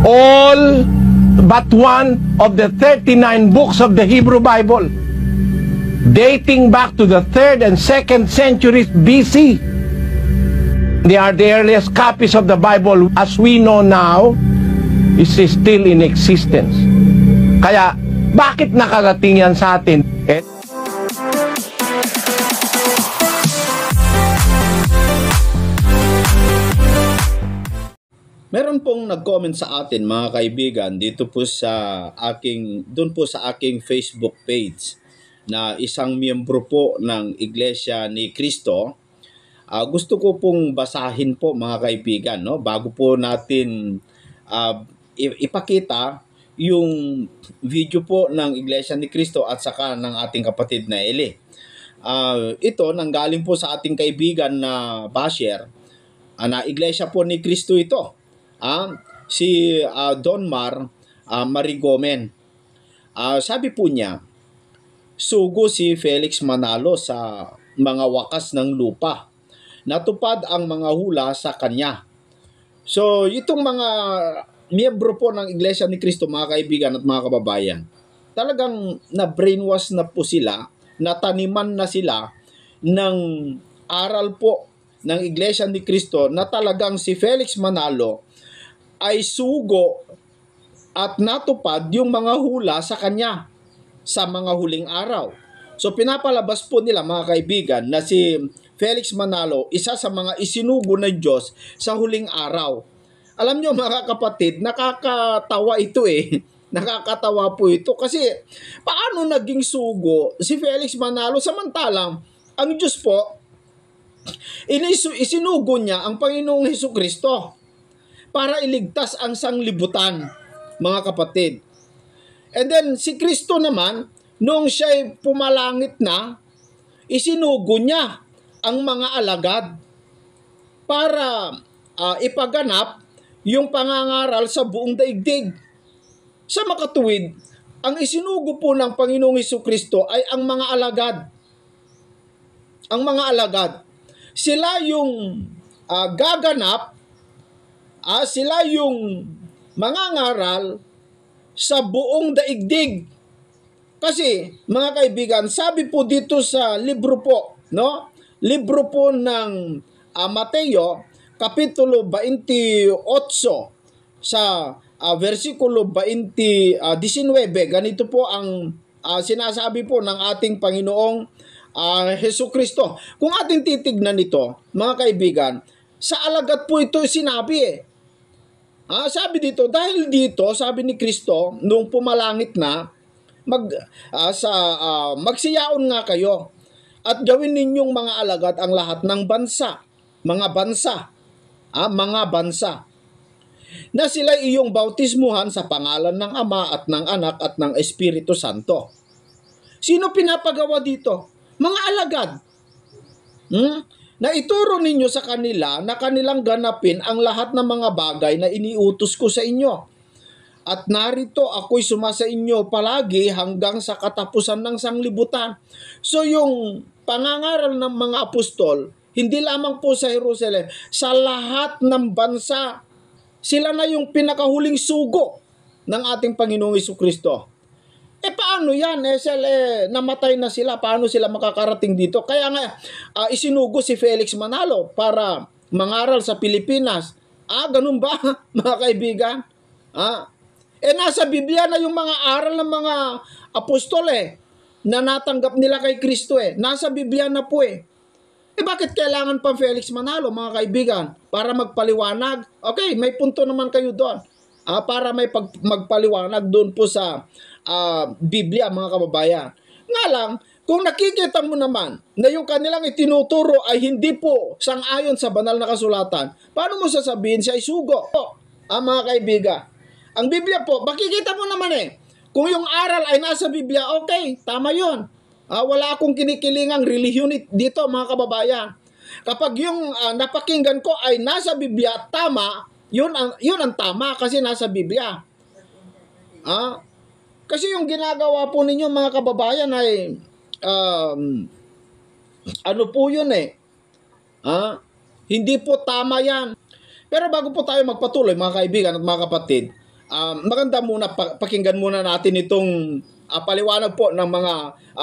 all but one of the 39 books of the Hebrew Bible, dating back to the 3rd and 2nd centuries BC. They are the earliest copies of the Bible as we know now is still in existence. Kaya, bakit nakarating yan sa atin? Meron pong nag-comment sa atin mga kaibigan dito po sa aking Facebook page na isang miyembro po ng Iglesia ni Cristo. Gusto ko pong basahin po mga kaibigan, no, bago po natin ipakita yung video po ng Iglesia ni Cristo at saka ng ating kapatid na Eli. Ito nanggaling po sa ating kaibigan na basher na Iglesia po ni Cristo ito. Si Don Mar Marigomen. Sabi po niya, sugo si Felix Manalo sa mga wakas ng lupa. Natupad ang mga hula sa kanya. So, itong mga miyembro po ng Iglesia ni Cristo, mga kaibigan at mga kababayan, talagang na-brainwash na po sila, nataniman na sila ng aral po ng Iglesia ni Cristo na talagang si Felix Manalo ay sugo at natupad yung mga hula sa kanya sa mga huling araw. So pinapalabas po nila mga kaibigan na si Felix Manalo isa sa mga isinugo ng Diyos sa huling araw. Alam nyo mga kapatid, nakakatawa ito eh. Nakakatawa po ito kasi paano naging sugo si Felix Manalo samantalang ang Diyos po isinugo niya ang Panginoong Hesukristo para iligtas ang sanglibutan, mga kapatid. And then, si Kristo naman, noong siya'y pumalangit na, isinugo niya ang mga alagad para ipaganap yung pangangaral sa buong daigdig. Sa makatuwid, ang isinugo po ng Panginoong Hesukristo ay ang mga alagad. Ang mga alagad. Sila yung gaganap, sila yung mangangaral sa buong daigdig. Kasi, mga kaibigan, sabi po dito sa libro po, no? Libro po ng Mateo, Kapitulo 28, sa versikulo 19, ganito po ang sinasabi po ng ating Panginoong Hesukristo. Kung ating titignan ito, mga kaibigan, sa alagad po ito sinabi eh. Sabi dito, dahil dito, sabi ni Kristo, nung pumalangit na, magsiyaon nga kayo at gawin ninyong mga alagad ang lahat ng bansa, mga bansa, na sila iyong bautismuhan sa pangalan ng Ama at ng Anak at ng Espiritu Santo. Sino pinapagawa dito? Mga alagad. Na ituro ninyo sa kanila na kanilang ganapin ang lahat ng mga bagay na iniutos ko sa inyo. At narito ako'y sumasa inyo palagi hanggang sa katapusan ng sanglibutan. So yung pangangaral ng mga apostol, hindi lamang po sa Jerusalem, sa lahat ng bansa, sila na yung pinakahuling sugo ng ating Panginoong Hesukristo. Paano yan? Namatay na sila. Paano sila makakarating dito? Kaya nga, isinugo si Felix Manalo para mangaral sa Pilipinas. Ganun ba, mga kaibigan? Nasa Biblia na yung mga aral ng mga apostol na natanggap nila kay Kristo Nasa Biblia na po bakit kailangan pa Felix Manalo, mga kaibigan? Para magpaliwanag? Okay, may punto naman kayo doon. Para may magpaliwanag doon po sa Biblia, mga kababayan. Nga lang, kung nakikita mo naman na yung kanilang itinuturo ay hindi po sang-ayon sa banal na kasulatan, paano mo sasabihin siya ay sugo? Mga kaibigan, ang Biblia po, makikita mo naman kung yung aral ay nasa Biblia, okay, tama yun. Wala akong kinikilingang relihiyon dito, mga kababayan. Kapag yung napakinggan ko ay nasa Biblia, tama, yun ang tama kasi nasa Biblia. Kasi yung ginagawa po ninyo mga kababayan ay ano po yun Hindi po tama yan. Pero bago po tayo magpatuloy mga kaibigan at mga kapatid, maganda muna, pakinggan muna natin itong paliwanag po ng mga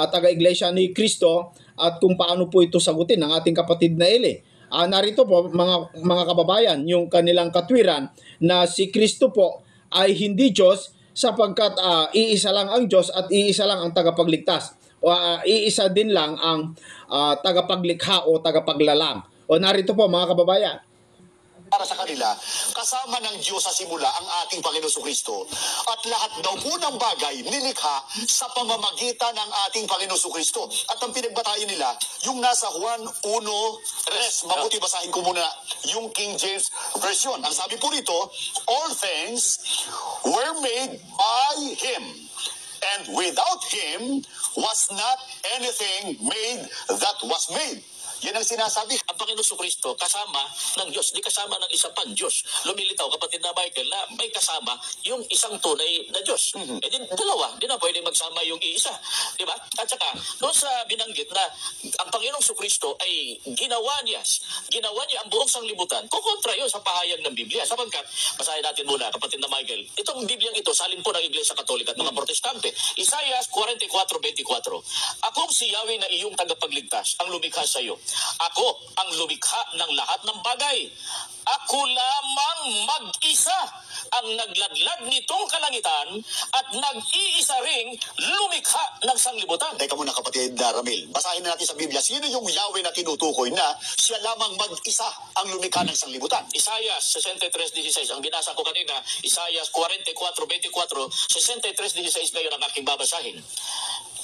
taga-iglesia ni Cristo at kung paano po ito sagutin ng ating kapatid na Eli. Narito po mga kababayan, yung kanilang katwiran na si Cristo po ay hindi Diyos sapagkat iisa lang ang Diyos at iisa lang ang tagapagligtas. O iisa din lang ang tagapaglikha o tagapaglalang. O narito po mga kababayan. Para sa kanila, kasama ng Diyos sa simula ang ating Panginoon Kristo. At lahat daw po ng bagay nilikha sa pamamagitan ng ating Panginoon Kristo. At ang pinagbatayan nila, yung nasa Juan 1:3. Mabuti basahin ko muna yung King James Version. Ang sabi po rito, all things were made by Him. And without Him was not anything made that was made. Yan ang sinasabi. Ang Panginoon Kristo kasama ng Diyos, di kasama ng isa pang Diyos. Lumilitaw, kapatid na Michael, na may kasama yung isang tunay na Diyos. Eh din, dalawa, di na pwede magsama yung iisa. Di ba? At saka, doon sa binanggit na ang Panginoong Kristo ay ginawa niya ang buong sanglibutan, kukontra yun sa pahayag ng Biblia. Sapagkat, basahin natin muna, kapatid na Michael, itong Bibliang ito, salin po ng Iglesia Katolik at mga Protestante. Isaiah 44:24. Akong si Yahweh na iyong tagapagligtas, ang lumikha sa iyo. Ako ang lumikha ng lahat ng bagay. Ako lamang mag-isa ang nagladlad nitong kalangitan at nag-iisa ring lumikha ng sanglibutan. Teka muna kapatid Ramil, basahin na natin sa Biblia, sino yung Yahweh na tinutukoy na siya lamang mag-isa ang lumikha ng sanglibutan? Isaiah 63:16, ang binasa ko kanina, Isaiah 44:24, 63:16 ngayon ang aking babasahin.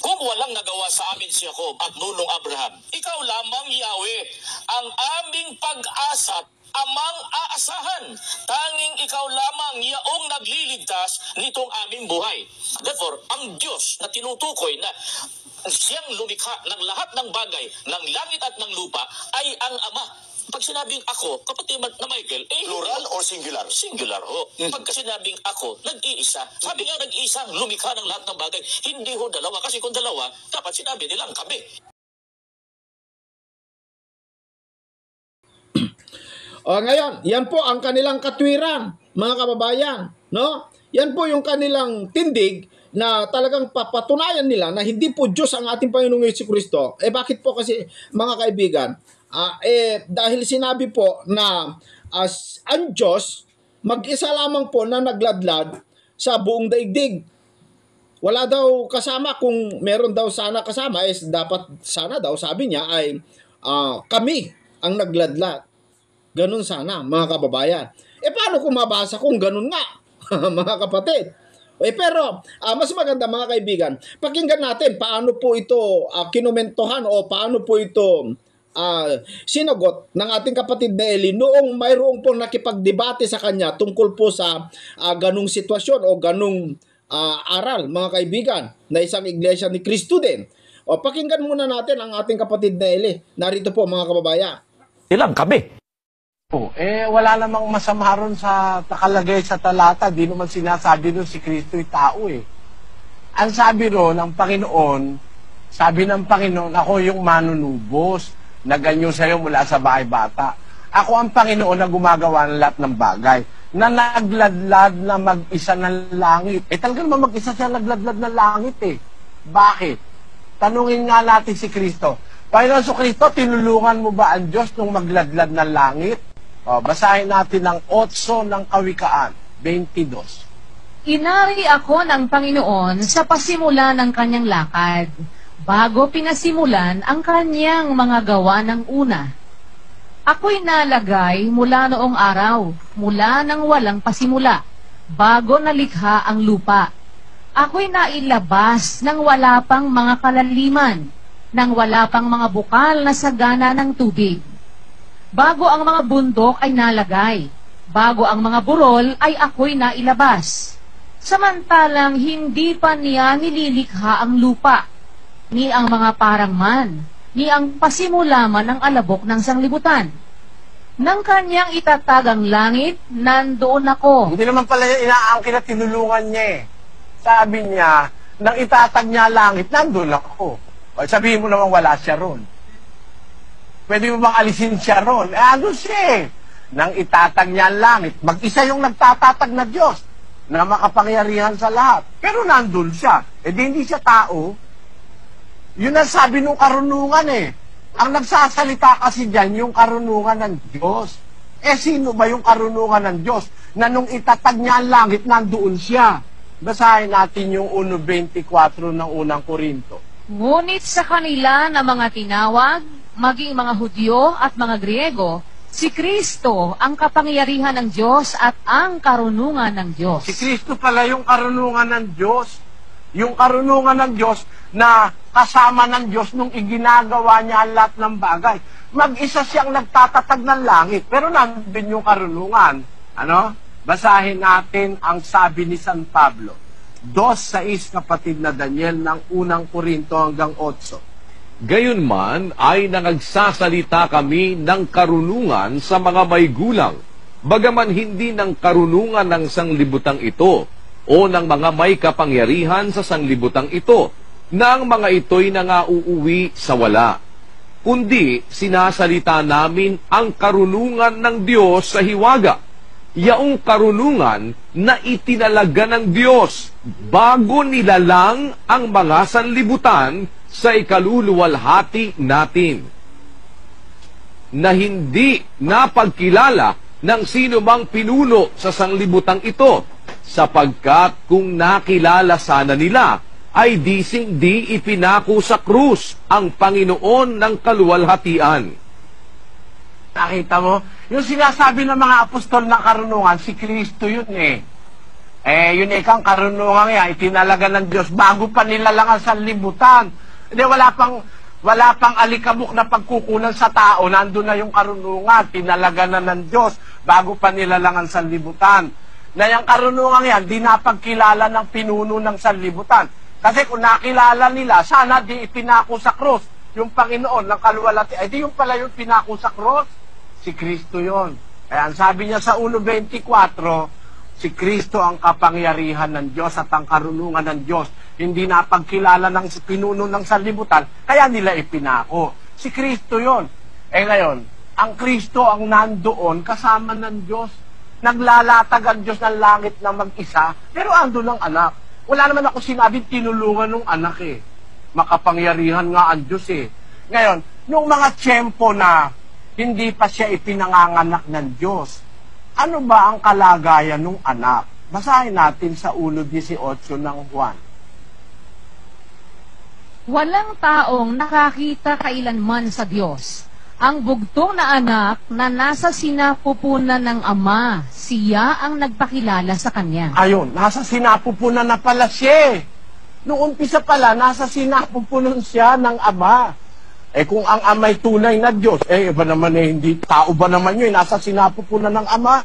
Kung walang nagawa sa amin si Jacob at nunong Abraham, ikaw lamang, Yahweh, ang aming pag-asa, amang aasahan. Tanging ikaw lamang yaong nagliligtas nitong aming buhay. Therefore, ang Diyos na tinutukoy na siyang lumikha ng lahat ng bagay, ng langit at ng lupa, ay ang Ama. Pag sinabing ako, kapatid na Michael, Plural or singular? Singular, ho. Pagka sinabing ako, nag-iisa. Sabi nga, nag-iisa, lumikha ng lahat ng bagay. Hindi ho dalawa. Kasi kung dalawa, dapat sinabi nilang kami. Ngayon, yan po ang kanilang katwiran, mga kababayan. No? Yan po yung kanilang tindig na talagang papatunayan nila na hindi po Diyos ang ating Panginoong Jesucristo. Bakit po kasi, mga kaibigan? Dahil sinabi po na ang Diyos, mag-isa lamang po na nagladlad sa buong daigdig. Wala daw kasama. Kung meron daw sana kasama, dapat sana daw, sabi niya, ay kami ang nagladlad. Ganun sana, mga kababayan. Paano kung mabasa kung ganun nga, mga kapatid? Pero, mas maganda, mga kaibigan, pakinggan natin paano po ito kinumentohan o paano po ito sinagot ng ating kapatid na Eli noong mayroong pong nakipagdebate sa kanya tungkol po sa ganung sitwasyon o ganung aral, mga kaibigan, na isang iglesia ni Cristo din. Pakinggan muna natin ang ating kapatid na Eli. Narito po, mga kababayan. Ilang kami. Wala namang masama ron sa nakalagay sa talata. Di naman sinasabi nun si Kristo'y tao eh. Ang sabi ron ng Panginoon, sabi ng Panginoon, ako yung manunubos na ganyo sa'yo mula sa bahay bata. Ako ang Panginoon na gumagawa ng lahat ng bagay, na nagladlad na mag-isa ng langit. Talaga naman mag-isa siya nagladlad ng langit eh. Bakit? Tanungin nga natin si Kristo. Panginoon sa Kristo, tinulungan mo ba ang Diyos nung magladlad ng langit? Basahin natin ang 8 ng Kawikaan, 22. Inari ako ng Panginoon sa pasimula ng kanyang lakad, bago pinasimulan ang kanyang mga gawa ng una. Ako'y nalagay mula noong araw, mula nang walang pasimula, bago nalikha ang lupa. Ako'y nailabas nang wala pang mga kalaliman, nang wala pang mga bukal na sagana ng tubig. Bago ang mga bundok ay nalagay, bago ang mga burol ay ako'y nailabas. Samantalang hindi pa niya nililikha ang lupa, ni ang mga parangman, ni ang pasimulaman ng alabok ng sanglibutan. Nang kanyang itatag ang langit, nandoon ako. Hindi naman pala yung inaangkin na tinulungan niya eh. Sabi niya, nang itatag niya langit, nandoon ako. Sabihin mo naman wala siya ron. Pwede mo bang alisin siya ron? Ano siya eh? Nang itatag niya ang langit, mag-isa yung nagtatatag na Diyos. na makapangyarihan sa lahat. Pero nandun siya. Eh di hindi siya tao. Yun ang sabi nung karunungan eh. Ang nagsasalita kasi dyan, yung karunungan ng Diyos. Eh sino ba yung karunungan ng Diyos? Na nung itatag niya ang langit, nandoon siya. Basahin natin yung 1.24 ng unang Korinto. Ngunit sa kanila na mga tinawag, maging mga Hudyo at mga Griego, si Kristo ang kapangyarihan ng Diyos at ang karunungan ng Diyos. Si Kristo pala yung karunungan ng Diyos. Yung karunungan ng Diyos na kasama ng Diyos nung iginagawa niya ang lahat ng bagay. Mag-isa siyang nagtatatag ng langit, pero nandun yung karunungan. Ano? Basahin natin ang sabi ni San Pablo. 2:6, kapatid na Daniel, ng unang Korinto hanggang 8. Gayunman ay nangagsasalita kami ng karunungan sa mga may gulang, bagaman hindi ng karunungan ng sanglibutang ito o ng mga may kapangyarihan sa sanglibutang ito, na ang mga ito'y nangauuwi sa wala. Kundi sinasalita namin ang karunungan ng Diyos sa hiwaga, yaong karunungan na itinalaga ng Diyos bago nilalang ang mga sanlibutan sa ikaluluwalhati natin, na hindi napagkilala ng sino mang pinuno sa sanglibutang ito, sapagkat kung nakilala sana nila, ay di ipinako sa krus ang Panginoon ng kaluwalhatian. Nakita mo? Yung sinasabi ng mga apostol ng karunungan, si Kristo yun eh. Yun ikang karunungan yan, itinalaga ng Diyos bago pa nilalang ang sanlibutan. Hindi, wala pang alikabok na pagkukunan sa tao, nandun na yung karunungan, tinalaga na ng Diyos bago pa nilalang ang sanlibutan. Na yung karunungan yan, di napagkilala ng pinuno ng sanlibutan. Kasi kung nakilala nila, sana di ipinako sa cross yung Panginoon ng kaluwalhati. Ay di yung pala yung pinako sa cross, si Kristo yon. Kaya ang sabi niya sa 1.24, si Kristo ang kapangyarihan ng Diyos at ang karunungan ng Diyos. Hindi napagkilala ng pinuno ng sanlibutan, kaya nila ipinako. Si Kristo yon. Ngayon, ang Kristo ang nandoon kasama ng Diyos. Naglalatag ang Diyos ng langit na mag-isa, pero ando ng anak. Wala naman ako sinabing tinulungan ng anak eh. Makapangyarihan nga ang Diyos eh. Ngayon, nung mga tiyempo na hindi pa siya ipinanganganak ng Diyos, ano ba ang kalagayan ng anak? Basahin natin sa 1:18 ng Juan. Walang taong nakakita kailanman sa Diyos. Ang bugtong na anak na nasa sinapupunan ng Ama, siya ang nagpakilala sa Kanya. Ayun, nasa sinapupunan na pala siya. Noong umpisa pala, nasa sinapupunan siya ng Ama. Kung ang Ama'y tunay na Diyos, iba naman hindi tao ba naman yun, nasa sinapupunan ng Ama.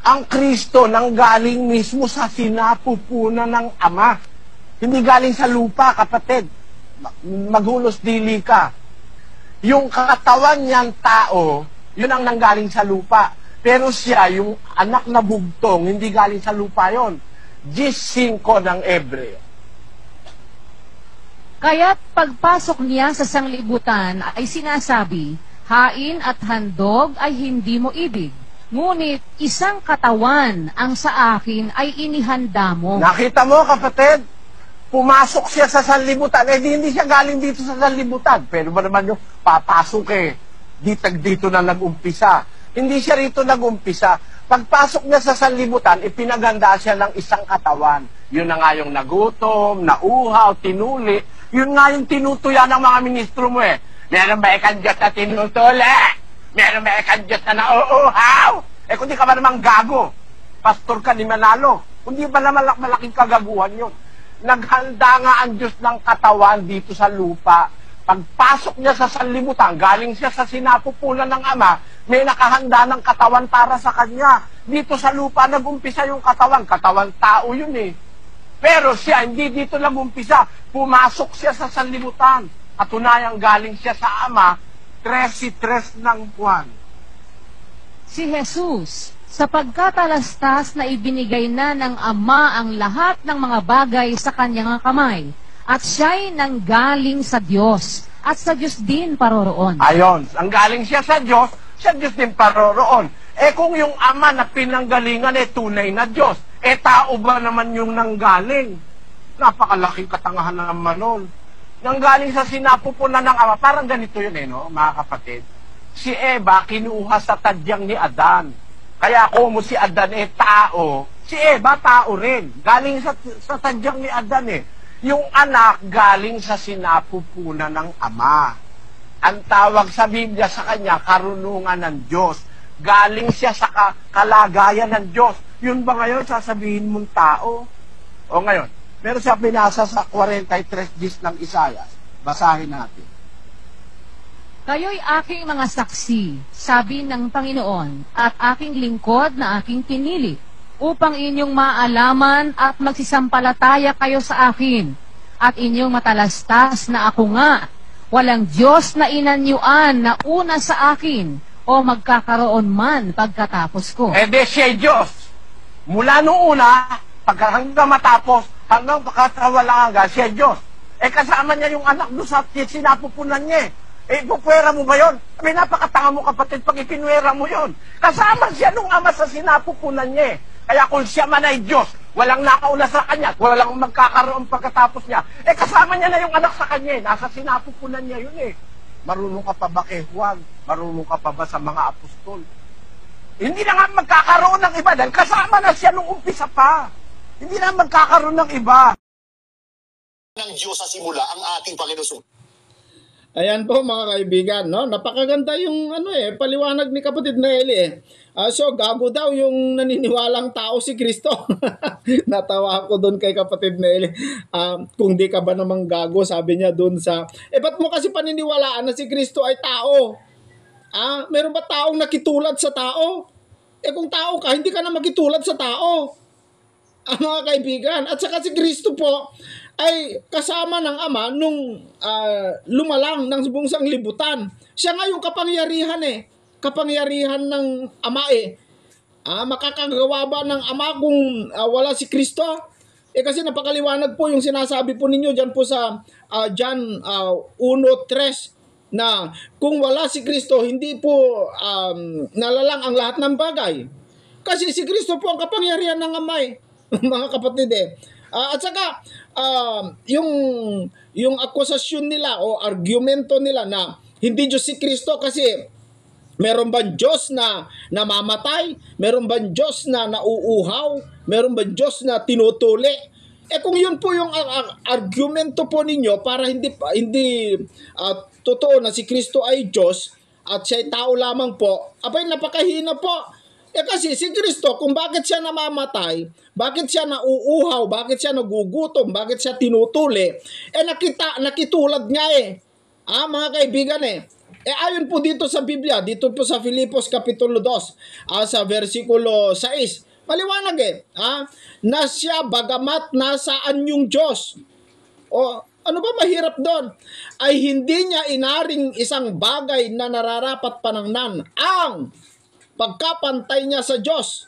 Ang Kristo nanggaling mismo sa sinapupunan ng Ama. Hindi galing sa lupa, kapatid. Maghulos dili ka. Yung katawan niyang tao, yun ang nanggaling sa lupa. Pero siya, yung anak na bugtong, hindi galing sa lupa yon. 10:5 ng Hebreo. Kaya't pagpasok niya sa sanglibutan ay sinasabi, hain at handog ay hindi mo ibig. Ngunit isang katawan ang sa akin ay inihanda mo. Nakita mo, kapatid? Pumasok siya sa sanlibutan. Hindi siya galing dito sa sanlibutan. Pero ba naman yung papasok dito na nag-umpisa. Hindi siya rito nag-umpisa. Pagpasok niya sa sanlibutan, ipinaganda siya ng isang katawan. Yun na nga yung nagutom, nauhaw, tinuli. Yun nga yung tinutuya ng mga ministro mo eh. Meron ba ikang Diyos na tinutuli? Meron ba ikang Diyos na nauuhaw? Kung di ka ba namang gago, pastor ka ni Manalo. Kung di ba naman malaking kagaguhan yun. Naghanda nga ang Diyos ng katawan dito sa lupa. Pagpasok niya sa sanlibutan, galing siya sa sinapupunan ng Ama, may nakahanda ng katawan para sa kanya. Dito sa lupa nag-umpisa yung katawan. Katawan tao yun eh. Pero siya, hindi dito nag-umpisa. Pumasok siya sa sanlibutan. At tunayang galing siya sa Ama, 13 ng Juan. Si Jesus, sa pagkatalastas na ibinigay na ng Ama ang lahat ng mga bagay sa kanyang kamay, at siya'y nanggaling sa Diyos, at sa Diyos din paroroon. Ayon, ang galing siya sa Diyos din paroroon. Kung yung Ama na pinanggalingan tunay na Diyos, tao ba naman yung nanggaling? Napakalaking katangahan naman nun. Nanggaling sa sinapupunan ng Ama. Parang ganito yun no, mga kapatid. Si Eva, kinuha sa tadyang ni Adan. Kaya kung si Adan tao, si Eva, tao rin. Galing sa tadyang ni Adan Yung anak, galing sa sinapupunan ng Ama. Ang tawag sa Biblia sa kanya, karunungan ng Diyos. Galing siya sa kalagayan ng Diyos. Yun ba ngayon sasabihin mong tao? O ngayon, meron siya binasa sa 43:10 ng Isaias. Basahin natin. Kayo'y aking mga saksi, sabi ng Panginoon, at aking lingkod na aking pinili, upang inyong maalaman at magsisampalataya kayo sa akin, at inyong matalastas na ako nga, walang Diyos na inanyuan na una sa akin, o magkakaroon man pagkatapos ko. Di siya Diyos. Mula noong una, hanggang matapos, hanggang pagkatawala hanggang siya Diyos. Kasama niya yung anak doon sa sinapupunan niya. Ipupwera mo ba yun? Napakatanga mo kapatid pag ipinwera mo yun. Kasama siya nung Ama sa sinapupunan niya. Kaya kung siya man ay Diyos, walang nakauna sa kanya, walang magkakaroon pagkatapos niya. Kasama niya na yung anak sa kanya. Nasa sinapupunan niya yun Marunong ka pa ba kay Juan? Marunong ka pa ba sa mga apostol? Hindi na nga magkakaroon ng iba dahil kasama na siya nung umpisa pa. Hindi na magkakaroon ng iba. Ng Diyos sa simula ang ating Panginoon. Ayan po mga kaibigan, no? Napakaganda yung paliwanag ni kapatid na Eli so gago daw yung naniniwalang tao si Kristo. Natawa ako doon kay kapatid na Eli. Kung di ka ba namang gago, sabi niya doon sa ba't mo kasi paniniwalaan na si Kristo ay tao? Meron ba taong nakitulad sa tao? Kung tao ka, hindi ka na makitulad sa tao. Mga kaibigan, at saka si Kristo po ay kasama ng Ama nung lumalang ng buong sanglibutan. Siya nga yung kapangyarihan kapangyarihan ng Ama makakagawa ba ng Ama kung wala si Kristo? Kasi napakaliwanag po yung sinasabi po ninyo dyan po sa John 1:3 na kung wala si Kristo, hindi po nalalang ang lahat ng bagay. Kasi si Kristo po ang kapangyarihan ng Ama mga kapatid at saka yung akusasyon nila o argumento nila na hindi Diyos si Kristo kasi meron bang Diyos na namamatay? Meron bang Diyos na nauuhaw? Meron bang Diyos na tinutuli? Kung yun po yung argumento po ninyo para hindi totoo na si Kristo ay Diyos at siya ay tao lamang po, napakahina po. Kasi si Kristo, kung bakit siya namamatay, bakit siya nauuhaw, bakit siya nagugutom, bakit siya tinutuli, nakitulad nga mga kaibigan ayon po dito sa Biblia, dito po sa Filipos Kapitulo 2, sa versikulo 6, maliwanag na siya bagamat nasaan yung Diyos. Ano ba mahirap doon? Ay hindi niya inaring isang bagay na nararapat panangnan ang pagkapantay niya sa Diyos.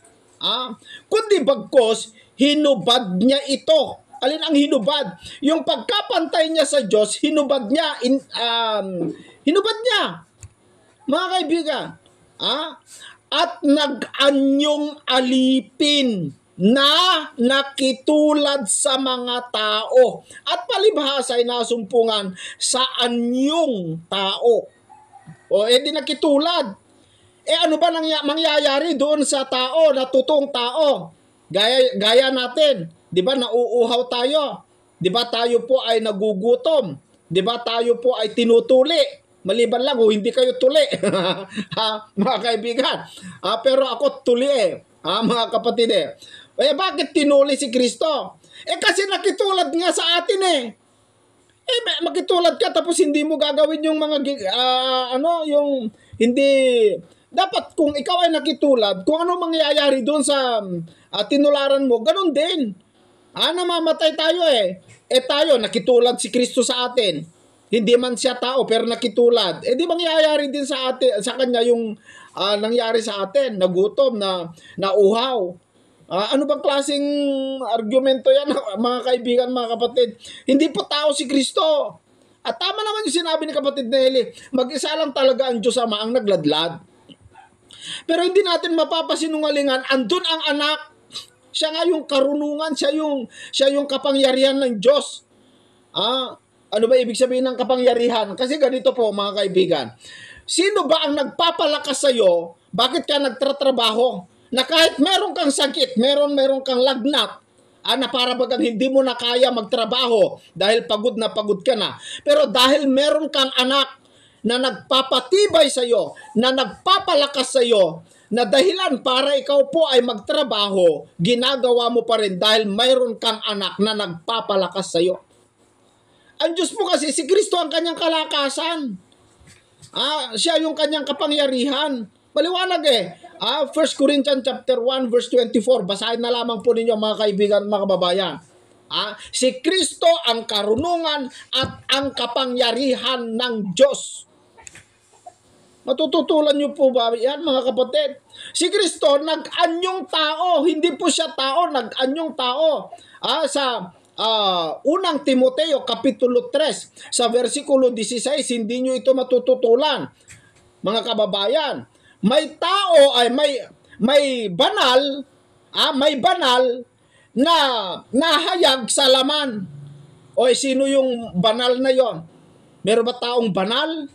Kundi bagkos, hinubad niya ito. Alin ang hinubad? Yung pagkapantay niya sa Diyos, hinubad niya. Hinubad niya. Mga kaibigan. At nag-anyong alipin na nakitulad sa mga tao. At palibhasa ay nasumpungan sa anyong tao. Di nakitulad. Ano ba mangyayari doon sa tao, na totoong tao? Gaya natin, 'di ba nauuhaw tayo? 'Di ba tayo po ay nagugutom? 'Di ba tayo po ay tinutuli? Maliban lang hindi kayo tuli. Mga kaibigan. Pero ako tuli mga kapatid bakit tinuli si Kristo? Kasi nakitulad nga sa atin makitulad ka tapos hindi mo gagawin yung mga yung hindi. Dapat kung ikaw ay nakitulad, kung ano mangyayari doon sa tinularan mo, ganun din. Namamatay tayo tayo, nakitulad si Kristo sa atin. Hindi man siya tao, pero nakitulad. Di mangyayari din sa atin, sa kanya yung nangyari sa atin, nagutom, nauhaw. Ano bang klaseng argumento yan, mga kaibigan, mga kapatid? Hindi po tao si Kristo. At tama naman yung sinabi ni kapatid Nelly, mag-isa lang talaga ang Diyos Ama ang nagladlad. Pero hindi natin mapapasinungalingan, andun ang anak, Siya nga yung karunungan, siya yung kapangyarihan ng Diyos. Ano ba ibig sabihin ng kapangyarihan? Kasi ganito po mga kaibigan. Sino ba ang nagpapalakas sa iyo? Bakit ka nagtatrabaho? Na kahit meron kang sakit, meron kang lagnat, na para bagang hindi mo na kaya magtrabaho dahil pagod ka na. Pero dahil meron kang anak na nagpapatibay sa iyo, na nagpapalakas sa iyo, na dahilan para ikaw po ay magtrabaho, ginagawa mo pa rin dahil mayroon kang anak na nagpapalakas sa iyo. Ang Diyos po kasi, si Kristo ang kanyang kalakasan. Siya yung kanyang kapangyarihan. Maliwanag 1 Corinthians chapter 1 verse 24. Basahin na lamang po ninyo mga kaibigan, mga kababayan. Si Kristo ang karunungan at ang kapangyarihan ng Diyos. Matututulan niyo po ba yan mga kapatid? Si Kristo nag-anyong tao. Hindi po siya tao, nag-anyong tao. Sa unang Timoteo kapitulo 3 sa versikulo 16, hindi nyo ito matututulan mga kababayan. May tao ay may banal na nahayag sa laman. O sino yung banal na yon? Meron ba taong banal?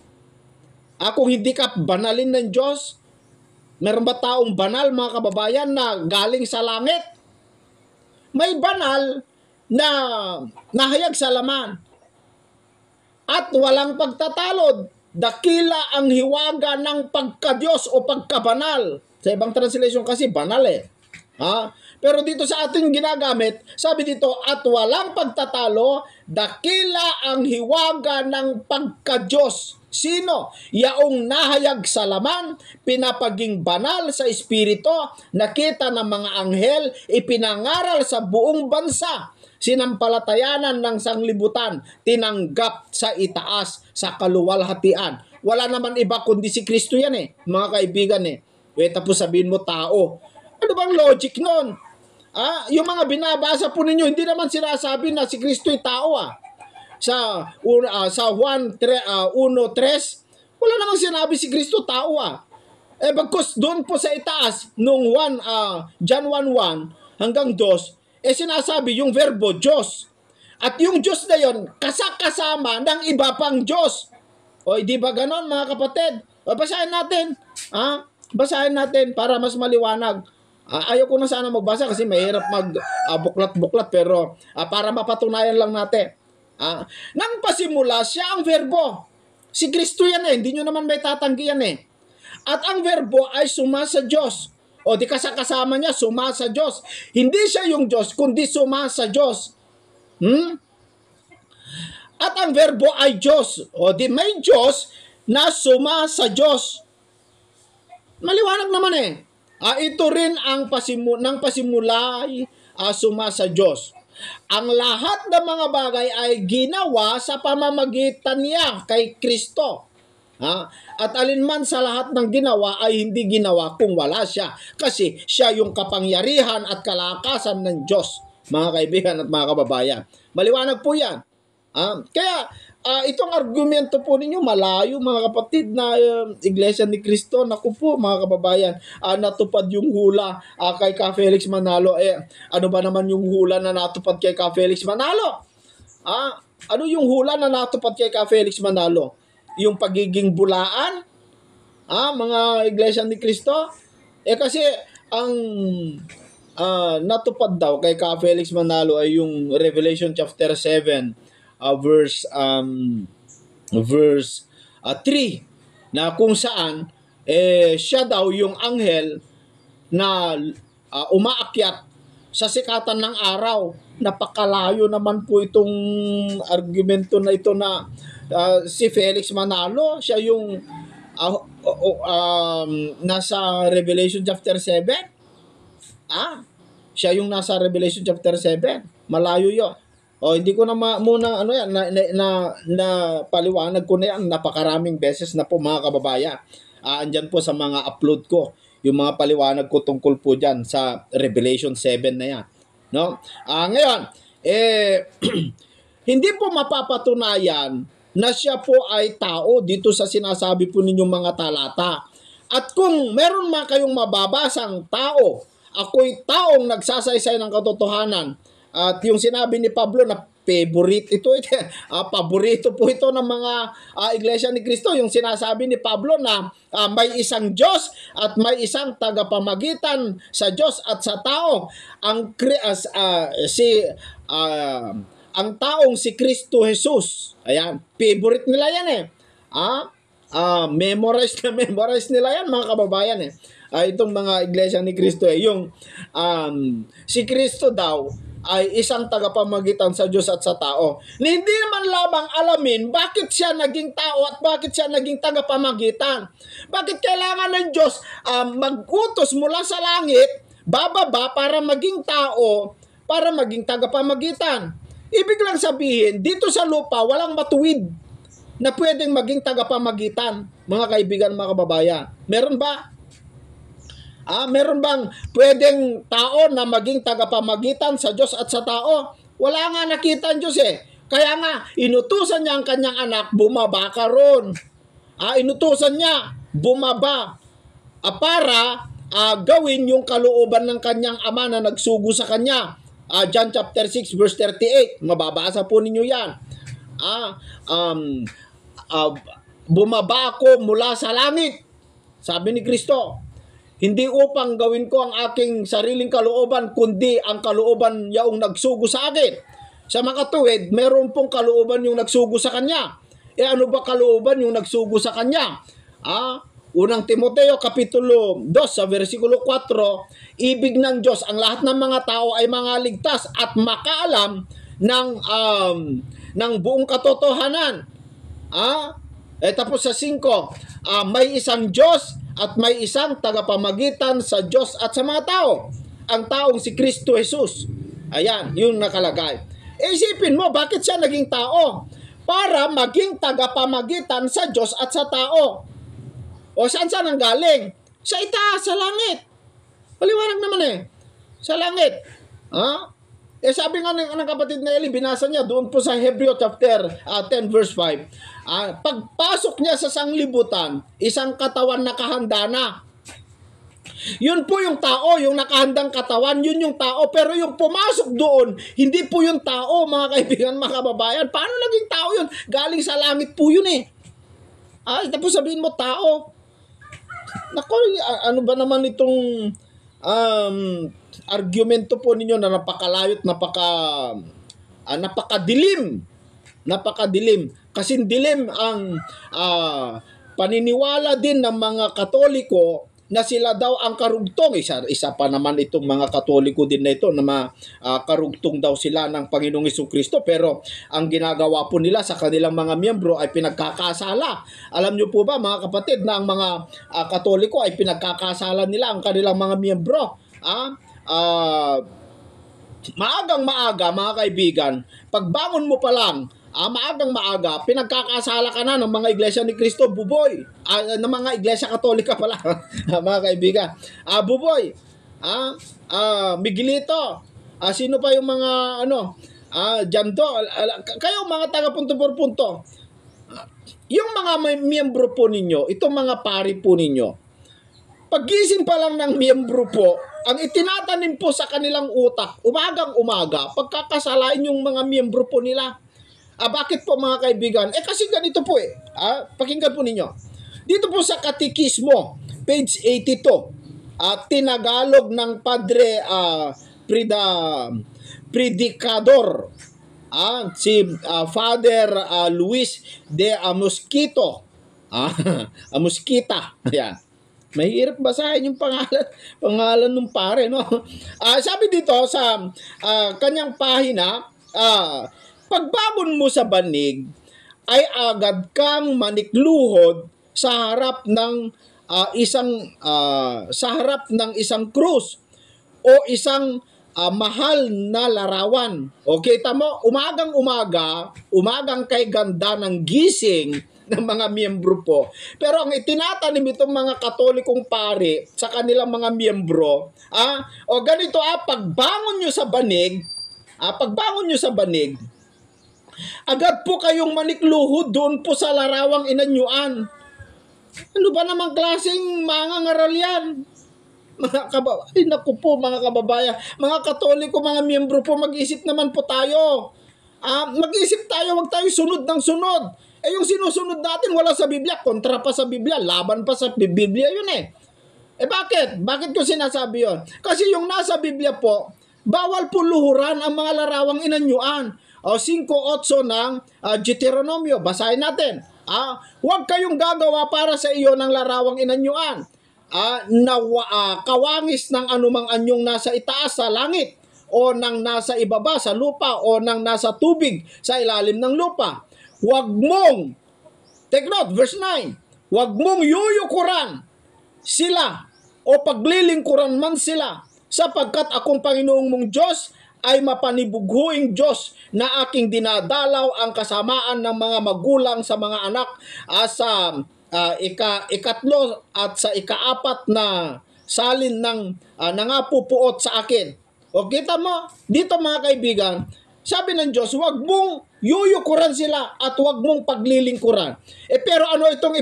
Kung hindi ka banalin ng Diyos, meron ba taong banal mga kababayan na galing sa langit? May banal na nahayag sa laman. At walang pagtatalod. Dakila ang hiwaga ng pagka-Diyos o pagkabanal. Sa ibang translation kasi banal Pero dito sa ating ginagamit, sabi dito, at walang pagtatalo, dakila ang hiwaga ng pagka-Diyos. Sino? Yaong nahayag sa laman, pinapaging banal sa espiritu, nakita ng mga anghel, ipinangaral sa buong bansa, sinampalatayanan ng sanglibutan, tinanggap sa itaas, sa kaluwalhatian. Wala naman iba kundi si Kristo yan mga kaibigan tapos sabihin mo tao. Ano bang logic nun? Yung mga binabasa po ninyo, hindi naman sinasabi na si Kristo ay tao Sa 1:3, wala namang sinabi si Kristo tao bagkus doon po sa itaas, nung John 1:1 hanggang 2, sinasabi yung verbo Diyos. At yung Diyos na yon kasama ng iba pang Diyos. Di ba ganon mga kapatid? Basahin natin. Basahin natin para mas maliwanag. Ayaw ko na sana magbasa kasi mahirap buklat-buklat pero para mapatunayan lang natin. Nang pasimula siya ang verbo. Si Kristo yan hindi nyo naman may tatanggi yan At ang verbo ay suma sa Diyos. Di kasama niya, suma sa Diyos. Hindi siya yung Diyos, kundi suma sa Diyos. At ang verbo ay Diyos. Di may Diyos na suma sa Diyos. Maliwanag naman ito rin ang pasimula suma sa Diyos. Ang lahat ng mga bagay ay ginawa sa pamamagitan niya kay Kristo. At alinman sa lahat ng ginawa ay hindi ginawa kung wala siya. Kasi siya yung kapangyarihan at kalakasan ng Diyos, mga kaibigan at mga kababayan. Maliwanag po yan. Kaya itong argumento po ninyo malayo mga kapatid na Iglesia ni Cristo. Naku po mga kababayan, natupad yung hula kay Ka Felix Manalo. Ano ba naman yung hula na natupad kay Ka Felix Manalo? Ano yung hula na natupad kay Ka Felix Manalo? Yung pagiging bulaan? Mga Iglesia ni Cristo? Kasi ang natupad daw kay Ka Felix Manalo ay yung Revelation chapter 7 verse 3 na kung saan siya daw yung anghel na umaakyat sa sikatan ng araw. Napakalayo naman po itong argumento na ito na si Felix Manalo, siya yung nasa Revelation chapter 7. Siya yung nasa Revelation chapter 7. Malayo yun. Hindi ko na muna na paliwanag ko na yan. Napakaraming beses na po mga kababayan. Andyan po sa mga upload ko yung mga paliwanag ko tungkol po dyan sa Revelation 7 na yan. No? Ngayon, hindi po mapapatunayan na siya po ay tao dito sa sinasabi po ninyong mga talata. At kung meron kayong mababasang tao ako'y taong nagsasaysay ng katotohanan. At yung sinabi ni Pablo na favorite paborito po ito ng mga iglesia ni Cristo, yung sinasabi ni Pablo na may isang Diyos at may isang tagapamagitan sa Diyos at sa tao, ang taong si Kristo Jesus. Ayan, favorite nila yan memorize nila yan, mga kababayan itong mga iglesia ni Cristo yung si Kristo daw ay isang tagapamagitan sa Diyos at sa tao. Hindi naman labang alamin bakit siya naging tao at bakit siya naging tagapamagitan. Bakit kailangan ng Diyos mag-utos mula sa langit, bababa para maging tao, para maging tagapamagitan. Ibig lang sabihin, dito sa lupa walang matuwid na pwedeng maging tagapamagitan, mga kaibigan, mga kababayan. Meron ba? Meron bang pwedeng tao na maging tagapamagitan sa Diyos at sa tao? Wala nga nakita ang Diyos Kaya nga, inutusan niya ang kanyang anak, bumaba ka ron. Inutusan niya, bumaba. Para gawin yung kalooban ng kanyang ama na nagsugo sa kanya. John chapter 6 verse 38. Mababasa po ninyo yan. Bumaba ako mula sa langit. Sabi ni Kristo. Hindi upang gawin ko ang aking sariling kalooban, kundi ang kalooban yaong nagsugo sa akin. Sa makatuwid, meron pong kalooban yung nagsugo sa kanya. Ano ba kalooban yung nagsugo sa kanya? Unang Timoteo kapitulo 2 sa versikulo 4, ibig ng Diyos ang lahat ng mga tao ay mga ligtas at makaalam ng buong katotohanan. Tapos sa 5, may isang Diyos at may isang tagapamagitan sa Diyos at sa mga tao, ang taong si Kristo Jesus. Ayan, yung nakalagay. Isipin mo, bakit siya naging tao? Para maging tagapamagitan sa Diyos at sa tao. O saan siya nanggaling? Sa itaas, sa langit. Paliwanag naman sa langit. Sabi nga ng kapatid na Eli, binasa niya doon po sa Hebreo chapter 10 verse 5. Pagpasok niya sa sanglibutan, isang katawan nakahanda na. Yun po yung tao, yung nakahandang katawan, yun yung tao. Pero yung pumasok doon, hindi po yung tao, mga kaibigan, mga kababayan. Paano naging tao yun? Galing sa langit po yun tapos sabihin mo tao. Naku, ano ba naman itong argumento po ninyo na napakalayot, napakadilim. Kasi dilim ang paniniwala din ng mga Katoliko na sila daw ang karugtong. Isa pa naman itong mga Katoliko din na ito na karugtong daw sila ng Panginoong Jesucristo, pero ang ginagawa po nila sa kanilang mga miyembro ay pinagkakasala. Alam niyo po ba, mga kapatid, na ang mga Katoliko ay pinagkakasala nila ang kanilang mga miyembro. Maagang-maaga, mga kaibigan, pagbangon mo pa lang, maagang-maaga, pinagkakasala ka na ng mga iglesia ni Cristo, buboy. Ng mga iglesia Katolika pala, mga kaibigan. Buboy. Miguelito. Sino pa yung mga, Janto. Kayo, mga taga-punto-por-punto. Yung mga miyembro po ninyo, itong mga pari po ninyo, paggising pa lang ng miyembro po, ang itinatanim po sa kanilang utak, umagang-umaga, pagkakasalain yung mga miyembro po nila. Bakit po, mga kaibigan? Kasi ganito po pakinggan po ninyo. Dito po sa Katikismo, page 82, tinagalog ng Padre Predicador, si Father Luis de Mosquito. Mosquita. Ayan. Mahirap basahin yung pangalan ng pare, no? Sabi dito sa kanyang pahina, pagbangon mo sa banig ay agad kang manikluhod sa harap ng isang krus o isang mahal na larawan. Okay, tamo, umagang kay ganda ng gising ng mga miyembro po. Pero ang itinatanim itong mga Katolikong pare sa kanilang mga miyembro, ganito, pagbangon nyo sa banig, agad po kayong manikluhod doon po sa larawang inanyuan. Ano ba namang klaseng mangangaral yan? Mga kababayan, ay naku po mga kababayan, mga Katoliko, mga miyembro po, mag-isip naman po tayo. Mag-isip tayo, wag tayo sunod ng sunod. Yung sinusunod natin wala sa Biblia, kontra pa sa Biblia, laban pa sa Biblia yun eh. Bakit? Bakit ko sinasabi yun? Kasi yung nasa Biblia po, bawal po luhuran ang mga larawang inanyuan. 5:8 ng Deuteronomio, basahin natin. Huwag kayong gagawa para sa iyo ng larawang inanyuan. Kawangis ng anumang anyong nasa itaas sa langit, o nang nasa ibaba sa lupa, o nang nasa tubig sa ilalim ng lupa. Huwag mong, take note, verse 9, huwag mong yuyukuran sila o paglilingkuran man sila, sapagkat akong Panginoong mong Diyos ay mapanibughuing Diyos na aking dinadalaw ang kasamaan ng mga magulang sa mga anak sa ikatlo at sa ikaapat na salin ng nangapupuot sa akin. O kita mo, dito mga kaibigan, sabi ng Diyos, huwag mong yuyukuran sila at huwag mong paglilingkuran. Pero ano itong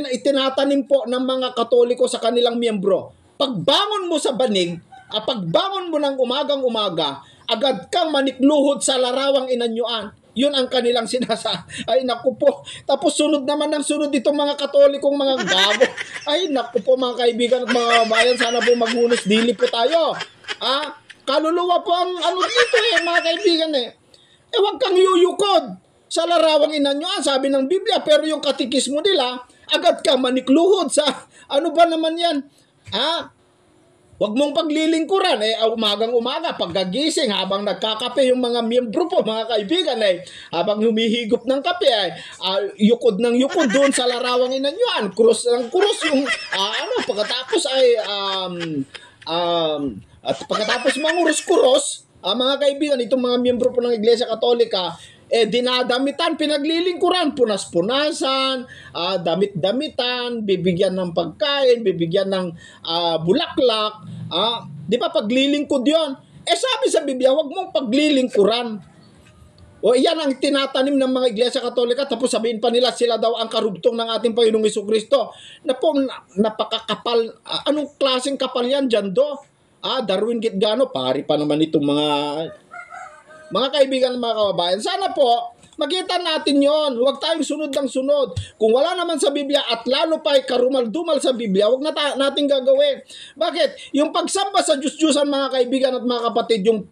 itinatanim po ng mga Katoliko sa kanilang miyembro? Pagbangon mo sa banig, pagbangon mo ng umagang-umaga, agad kang manikluhod sa larawang inanyuan. Yun ang kanilang Ay naku po. Tapos sunod naman ng sunod itong mga Katolikong mga gago. Ay naku po mga kaibigan at mga bayan, sana po maghunos dili po tayo. Kaluluwa po ang ano dito mga kaibigan huwag kang yuyukod sa larawang inanyuan, sabi ng Biblia, pero yung katikismo nila, agad kang manikluhod sa ano ba naman yan? Huwag mong paglilingkuran. Umagang-umaga, pagkagising, habang nagkakape yung mga miyembro po, mga kaibigan, habang humihigop ng kape, yukod ng yukod doon sa larawang inanyuan, krus ng krus yung, pagkatapos at pagkatapos mangurus-kuros, mga kaibigan, itong mga miyembro po ng Iglesia Katolika, dinadamitan, pinaglilingkuran, punas-punasan, damit-damitan, bibigyan ng pagkain, bibigyan ng bulaklak. Di ba paglilingkod yun? Sabi sa Biblia, huwag mong paglilingkuran. Iyan ang tinatanim ng mga Iglesia Katolika, tapos sabihin pa nila sila daw ang karugtong ng ating Panginoong Jesucristo. Napakakapal, anong klaseng kapal yan dyan do? Darwin Gitgano, pari pa naman itong mga kaibigan, mga kababayan. Sana po, makita natin yon. Huwag tayong sunod ng sunod. Kung wala naman sa Biblia at lalo pa ay karumal-dumal sa Biblia, huwag natin gagawin. Bakit? Yung pagsamba sa Diyos-Diyusan, mga kaibigan at mga kapatid, yung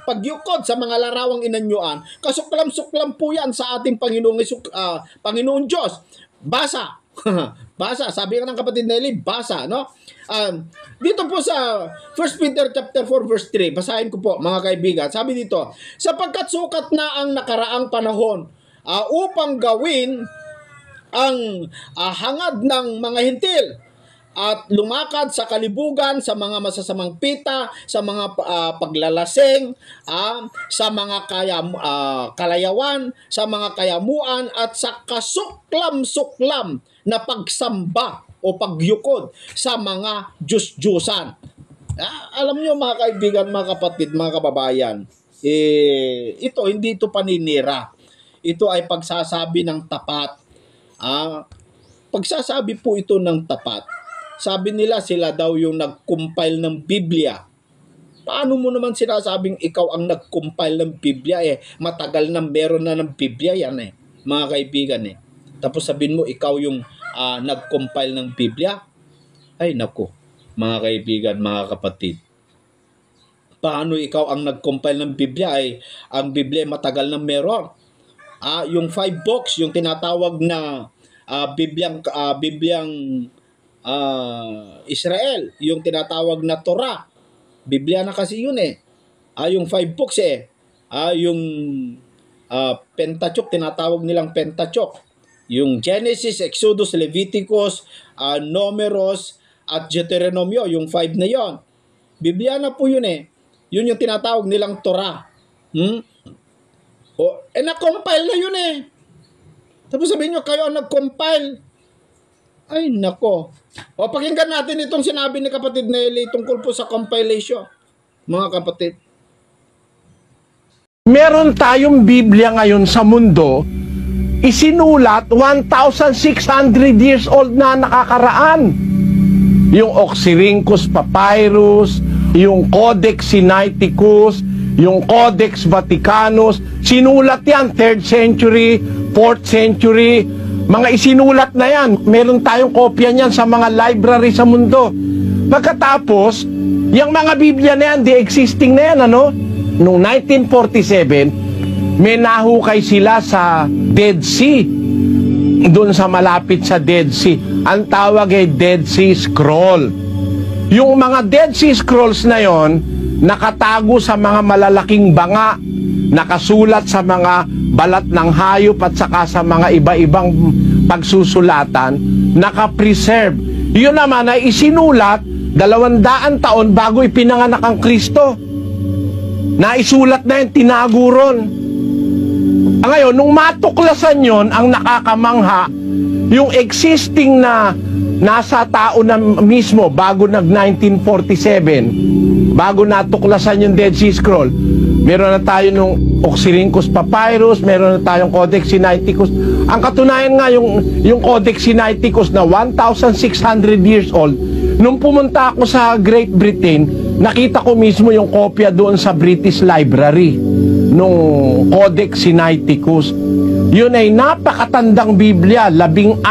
pagyukod sa mga larawang inanyuan, kasuklam-suklam po yan sa ating Panginoong Diyos. Basa. Basa. Sabi nga ng kapatid Nelly, basa, no? Dito po sa 1 Peter chapter 4 verse 3, basahin ko po mga kaibigan. Sabi dito, sapagkat sukat na ang nakaraang panahon upang gawin ang hangad ng mga hintil at lumakad sa kalibugan, sa mga masasamang pita, sa mga paglalasing, sa mga kalayawan, sa mga kayamuan, at sa kasuklam-suklam na pagsamba o pagyukod sa mga Diyos-Diyusan. Alam nyo mga kaibigan, mga kapatid, mga kababayan, hindi ito paninira. Ito ay pagsasabi ng tapat. Pagsasabi po ito ng tapat. Sabi nila sila daw yung nag-compile ng Biblia. Paano mo naman sinasabing ikaw ang nag-compile ng Biblia? Matagal na meron na ng Biblia yan mga kaibigan Tapos sabihin mo ikaw yung nag-compile ng Biblia? Ay nako, mga kaibigan, mga kapatid. Paano ikaw ang nag-compile ng Biblia? Ang Biblia matagal na meron. Yung 5 books, yung tinatawag na Bibliang Israel, yung tinatawag na Torah. Biblia na kasi yun yung 5 books yung Pentateuch, tinatawag nilang Pentateuch. Yung Genesis, Exodus, Leviticus, Numeros, at Deuteronomio, yung 5 na yon. Biblia na po yun Yun yung tinatawag nilang Torah. Na-compile na yun Tapos sabihin nyo, kayo ang nag-compile. Ay, nako. Pakinggan natin itong sinabi ni kapatid Nelly tungkol po sa compilation, mga kapatid. Meron tayong Biblia ngayon sa mundo, isinulat 1,600 years old na nakakaraan. yung Oxyrhynchus Papyrus, yung Codex Sinaiticus, yung Codex Vaticanus. Sinulat yan, 3rd century, 4th century. Mga isinulat na yan. Meron tayong kopya niyan sa mga library sa mundo. Pagkatapos, yung mga Biblia na yan, the existing na yan, ano? Noong 1947, may nahukay sila sa Dead Sea. Doon sa malapit sa Dead Sea. Ang tawag ay Dead Sea Scroll. Yung mga Dead Sea Scrolls na yon, nakatago sa mga malalaking banga, nakasulat sa mga balat ng hayop at saka sa mga iba-ibang pagsusulatan, nakapreserve. Yun naman ay isinulat 200 taon bago ipinanganak ang Kristo. Naisulat na yun, tinago ron. Ngayon, nung matuklasan yon, ang nakakamangha, yung existing na nasa tao na mismo bago nag-1947, bago natuklasan yung Dead Sea Scroll, meron na tayo nung Oxyrhynchus Papyrus, meron na tayong Codex Sinaiticus. Ang katunayan nga, yung Codex Sinaiticus na 1,600 years old, nung pumunta ako sa Great Britain, nakita ko mismo yung kopya doon sa British Library nung Codex Sinaiticus. Yun ay napakatandang Biblia, 1600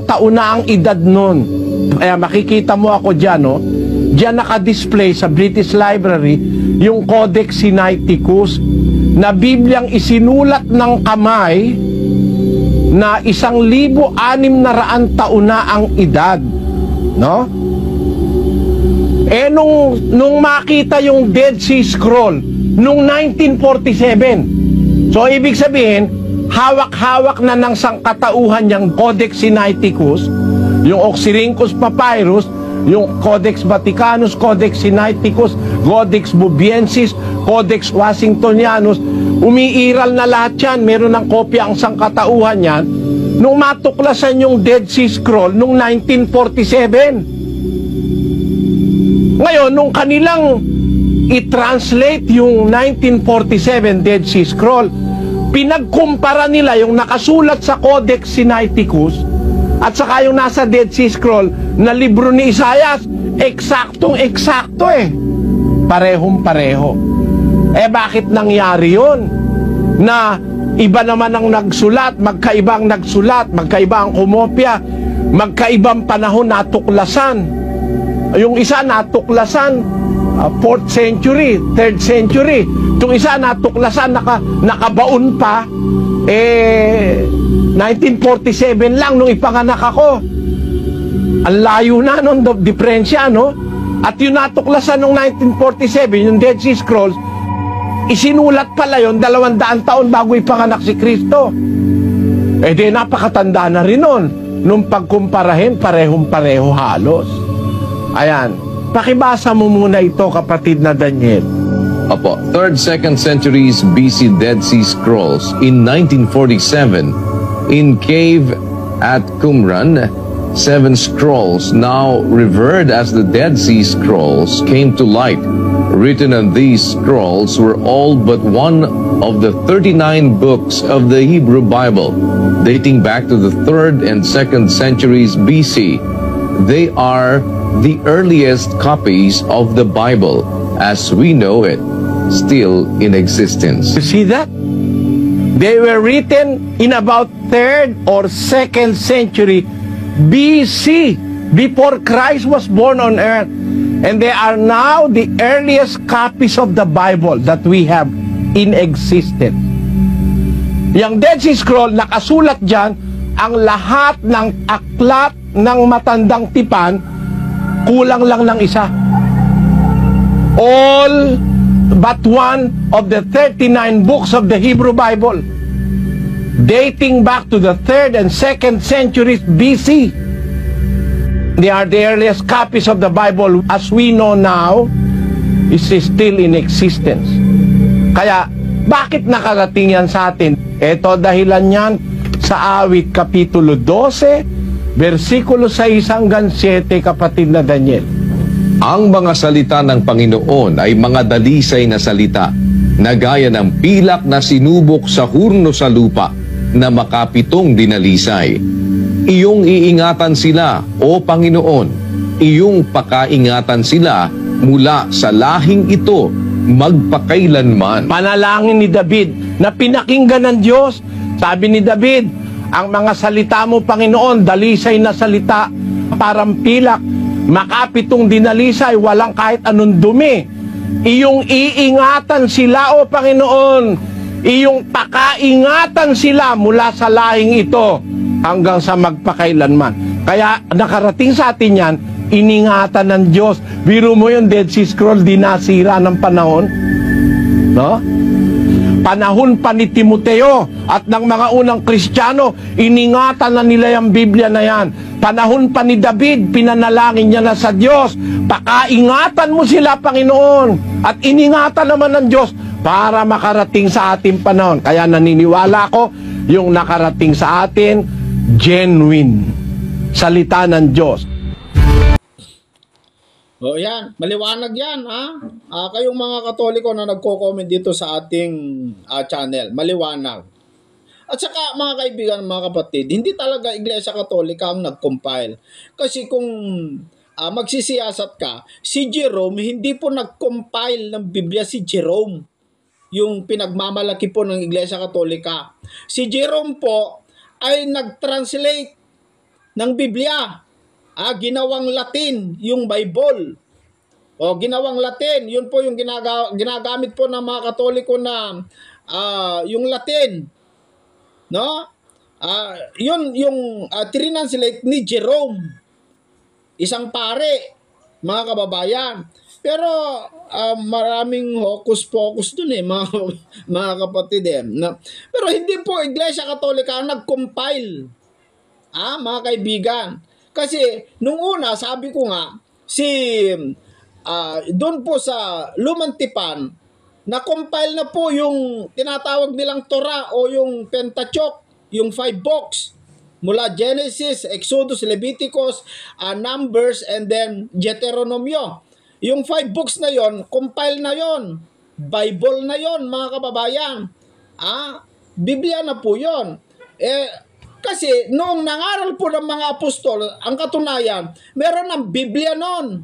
taon na ang edad nun. Kaya makikita mo ako dyan, no? Diyan nakadisplay sa British Library yung Codex Sinaiticus na Bibliang isinulat ng kamay na 1,600 taon na ang edad, no? Nung makita yung Dead Sea Scroll nung 1947, so ibig sabihin hawak-hawak na ng sangkatauhan niyang Codex Sinaiticus, yung Oxyrhynchus Papyrus, yung Codex Vaticanus, Codex Sinaiticus, Codex Bubiensis, Codex Washingtonianus, umiiral na lahat yan. Meron ng kopya ang sangkatauhan yan. Nung matuklasan yung Dead Sea Scroll nung 1947. Ngayon, nung kanilang i-translate yung 1947 Dead Sea Scroll, pinagkumpara nila yung nakasulat sa Codex Sinaiticus at saka yung nasa Dead Sea Scroll na libro ni Isaias. Eksaktong-eksakto eh. Parehong-pareho. Bakit nangyari yun? Na iba naman ang nagsulat, magkaibang nagsulat, magkaiba ang kumopya, magkaibang panahon natuklasan. Yung isa natuklasan 4th century, 3rd century. Itong isa natuklasan, nakabaon pa, 1947 lang nung ipanganak ako. Ang layo na nung diferensya, no? At yung natuklasan nung 1947, yung Dead Sea Scrolls, isinulat pala yun 200 taon bago ipanganak si Kristo. Di napakatanda na rin nun. Nung pagkumparahin, parehong-pareho halos. Ayan. Pakibasa mo muna ito, kapatid na Daniel. Opo, 3rd, 2nd centuries BC Dead Sea Scrolls in 1947 in cave at Qumran. 7 scrolls, now revered as the Dead Sea Scrolls, came to light. Written on these scrolls were all but one of the 39 books of the Hebrew Bible, dating back to the 3rd and 2nd centuries BC. They are the earliest copies of the Bible as we know it, still in existence. You see that? They were written in about 3rd or 2nd century BC, before Christ was born on earth. And they are now the earliest copies of the Bible that we have in existence. Yung Dead Sea Scroll, nakasulat dyan ang lahat ng aklat ng matandang tipan, kulang lang ng isa. All but one of the 39 books of the Hebrew Bible, dating back to the 3rd and 2nd centuries BC. They are the earliest copies of the Bible as we know now is still in existence. Kaya, bakit nakarating yan sa atin? Ito dahilan yan sa Awit Kapitulo 12, versikulo 6 hanggang 7, kapatid na Daniel. Ang mga salita ng Panginoon ay mga dalisay na salita, na gaya ng pilak na sinubok sa hurno sa lupa, na makapitong dinalisay. Iyong iingatan sila, O Panginoon, iyong pakaingatan sila mula sa lahing ito magpakailanman. Panalangin ni David na pinakinggan ng Diyos. Sabi ni David, ang mga salita mo, Panginoon, dalisay na salita, parang pilak, makapitong dinalisay, walang kahit anong dumi. Iyong iingatan sila, O Panginoon, iyong pakaingatan sila mula sa lahing ito hanggang sa magpakailanman. Kaya nakarating sa atin yan, iningatan ng Diyos. Biro mo yung Dead Sea Scroll, dinasira ng panahon. No? Panahon pa ni Timoteo at ng mga unang Kristiyano, iningatan na nila yung Biblia na yan. Panahon pa ni David, pinanalangin niya na sa Diyos, pakaingatan mo sila, Panginoon. At iningatan naman ng Diyos para makarating sa ating panahon. Kaya naniniwala ko, yung nakarating sa atin, genuine. Salita ng Diyos. O yan, maliwanag yan, ha? Kayong mga Katoliko na nagko-comment dito sa ating channel, maliwanag. At saka mga kaibigan, mga kapatid, hindi talaga Iglesia Katolika ang nag-compile. Kasi kung magsisiyasat ka, si Jerome, hindi po nag-compile ng Biblia si Jerome, yung pinagmamalaki po ng Iglesia Katolika. Si Jerome po ay nag-translate ng Biblia. Ginawang Latin yung Bible. O ginawang Latin, yun po yung ginagamit po ng mga Katoliko na yung Latin. No? Yun yung trinanslate ni Jerome. Isang pare, mga kababayan. Pero maraming hocus-pocus dun mga kapatid pero hindi po Iglesia Katolika ang nag-compile. Mga kaibigan. Kasi nung una, sabi ko nga, doon po sa Lumang Tipan, na-compile na po yung tinatawag nilang Torah o yung Pentateuch, yung 5 books. Mula Genesis, Exodus, Leviticus, Numbers, and then Deuteronomio. Yung 5 books na yon, compile na yon. Bible na yon, mga kababayan. Biblia na po yon. Kasi noong nangaral po ng mga apostol, ang katunayan, meron ng Biblia noon.